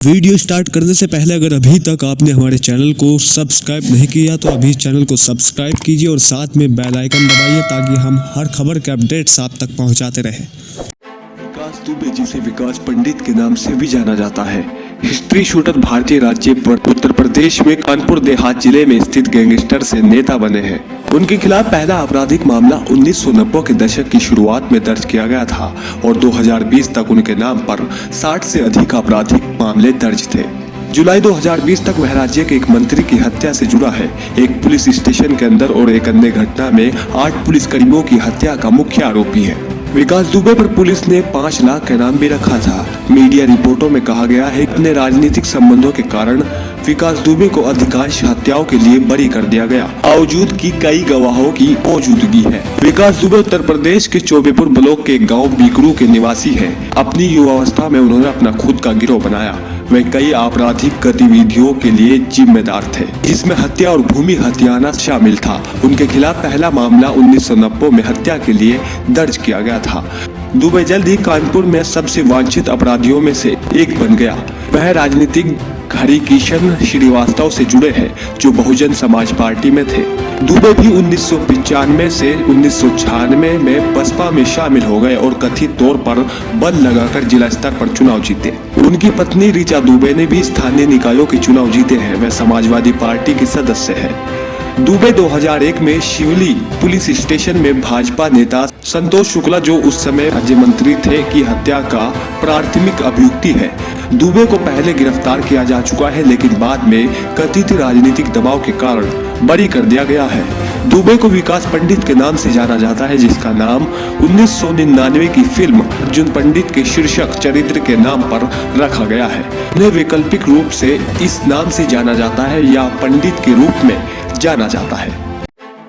Video start करने से पहले अगर अभी तक आपने हमारे चैनल को सब्सक्राइब नहीं किया तो अभी चैनल को सब्सक्राइब कीजिए और साथ में बेल आइकन दबाइए ताकि हम हर खबर के अपडेट्स आप तक पहुंचाते रहें। विकास दुबे, जिसे विकास पंडित के नाम से भी जाना जाता है, हिस्ट्री शूटर भारतीय राज्य उत्तर प्रदेश में कानपुर देहात जिले में स्थित गैंगस्टर से नेता बने हैं। उनके खिलाफ पहला आपराधिक मामला 1990 के दशक की शुरुआत में दर्ज किया गया था और 2020 तक उनके नाम पर 60 से अधिक आपराधिक मामले दर्ज थे। जुलाई 2020 तक वह राज्य के एक मंत्री की हत्या से जुड़ा है। एक पुलिस स्टेशन के अंदर और एक अन्य घटना में 8 पुलिसकर्मियों की हत्या का मुख्य आरोपी है। विकास दुबे पर पुलिस ने 5 लाख का इनाम भी रखा था। मीडिया रिपोर्टों में कहा गया है कि अपने राजनीतिक संबंधों के कारण विकास दुबे को अधिकांश हत्याओं के लिए बरी कर दिया गया, बावजूद की कई गवाहों की मौजूदगी है। विकास दुबे उत्तर प्रदेश के चौबेपुर ब्लॉक के गांव बीकरू के निवासी है। अपनी युवावस्था में उन्होंने अपना खुद का गिरोह बनाया। वे कई आपराधिक गतिविधियों के लिए जिम्मेदार थे, जिसमें हत्या और भूमि हथियाना शामिल था। उनके खिलाफ पहला मामला 1990 में हत्या के लिए दर्ज किया गया था। दुबे जल्द ही कानपुर में सबसे वांछित अपराधियों में से एक बन गया। वह राजनीतिक हरिकिशन श्रीवास्तव से जुड़े हैं, जो बहुजन समाज पार्टी में थे। दुबे भी 1995 से 1996 में बसपा में शामिल हो गए और कथित तौर पर बल लगाकर जिला स्तर पर चुनाव जीते। उनकी पत्नी ऋचा दुबे ने भी स्थानीय निकायों के चुनाव जीते हैं। वह समाजवादी पार्टी की सदस्य है। दुबे 2001 में शिवली पुलिस स्टेशन में भाजपा नेता संतोष शुक्ला, जो उस समय राज्य मंत्री थे, की हत्या का प्राथमिक अभियुक्ति है। दुबे को पहले गिरफ्तार किया जा चुका है, लेकिन बाद में कथित राजनीतिक दबाव के कारण बरी कर दिया गया है। दुबे को विकास पंडित के नाम से जाना जाता है, जिसका नाम 1999 की फिल्म अर्जुन पंडित के शीर्षक चरित्र के नाम पर रखा गया है। उन्हें वैकल्पिक रूप से इस नाम से जाना जाता है या पंडित के रूप में जाना जाता है।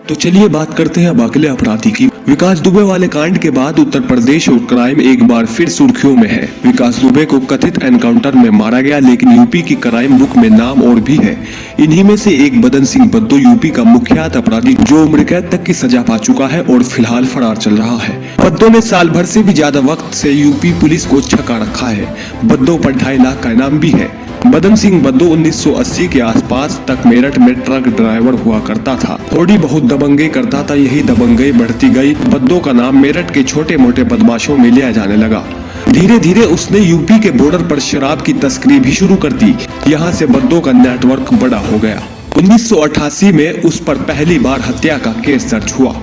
तो चलिए बात करते हैं अब अगले अपराधी की। विकास दुबे वाले कांड के बाद उत्तर प्रदेश और क्राइम एक बार फिर सुर्खियों में है। विकास दुबे को कथित एनकाउंटर में मारा गया, लेकिन यूपी की क्राइम बुक में नाम और भी है। इन्हीं में से एक बदन सिंह बद्दो, यूपी का मुख्यात अपराधी, जो उम्र कैद तक की सजा पा चुका है और फिलहाल फरार चल रहा है। बद्दो ने साल भर से भी ज्यादा वक्त से यूपी पुलिस को छका रखा है। बद्दो पर 2.5 लाख का इनाम भी है। बदन सिंह बद्दो 1980 के आसपास तक मेरठ में ट्रक ड्राइवर हुआ करता था। थोड़ी बहुत दबंगई करता था। यही दबंगई बढ़ती गई। बद्दो का नाम मेरठ के छोटे मोटे बदमाशों में लिया जाने लगा। धीरे धीरे उसने यूपी के बॉर्डर पर शराब की तस्करी भी शुरू कर दी। यहाँ से बद्दो का नेटवर्क बड़ा हो गया। 1988 में उस पर पहली बार हत्या का केस दर्ज हुआ,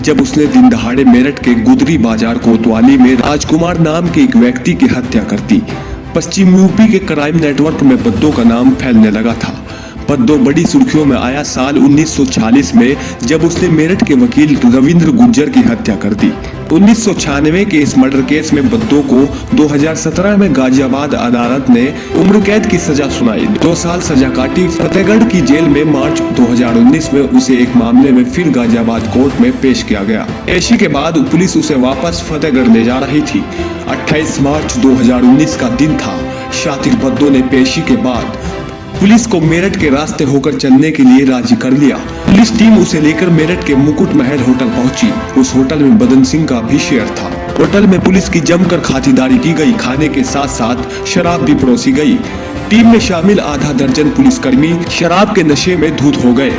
जब उसने दिन दहाड़े मेरठ के गुदरी बाजार कोतवाली में राजकुमार नाम के एक व्यक्ति की हत्या कर दी। पश्चिम यूपी के क्राइम नेटवर्क में बद्दो का नाम फैलने लगा था। बद्दो बड़ी सुर्खियों में आया साल 1946 में, जब उसने मेरठ के वकील रविंद्र गुज्जर की हत्या कर दी। 1996 के इस मर्डर केस में बद्दो को 2017 में गाजियाबाद अदालत ने उम्र कैद की सजा सुनाई। 2 साल सजा काटी। फतेहगढ़ की जेल में मार्च 2019 में उसे एक मामले में फिर गाजियाबाद कोर्ट में पेश किया गया। पेशी के बाद पुलिस उसे वापस फतेहगढ़ ले जा रही थी। 28 मार्च 2019 का दिन था। शातिर बद्दो ने पेशी के बाद पुलिस को मेरठ के रास्ते होकर चलने के लिए राजी कर लिया। पुलिस टीम उसे लेकर मेरठ के मुकुट महल होटल पहुंची। उस होटल में बदन सिंह का भी शेयर था। होटल में पुलिस की जमकर खातिरदारी की गई। खाने के साथ साथ शराब भी परोसी गई। टीम में शामिल आधा दर्जन पुलिसकर्मी शराब के नशे में धुत हो गए।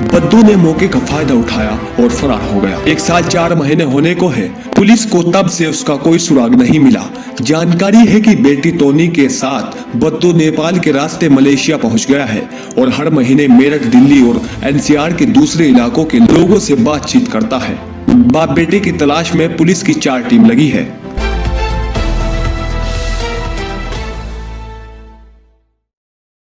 बद्दो ने मौके का फायदा उठाया और फरार हो गया। 1 साल 4 महीने होने को है। पुलिस को तब से उसका कोई सुराग नहीं मिला। जानकारी है कि बेटी टोनी के साथ बद्दो नेपाल के रास्ते मलेशिया पहुंच गया है और हर महीने मेरठ, दिल्ली और एनसीआर के दूसरे इलाकों के लोगों से बातचीत करता है। बाप बेटे की तलाश में पुलिस की 4 टीम लगी है।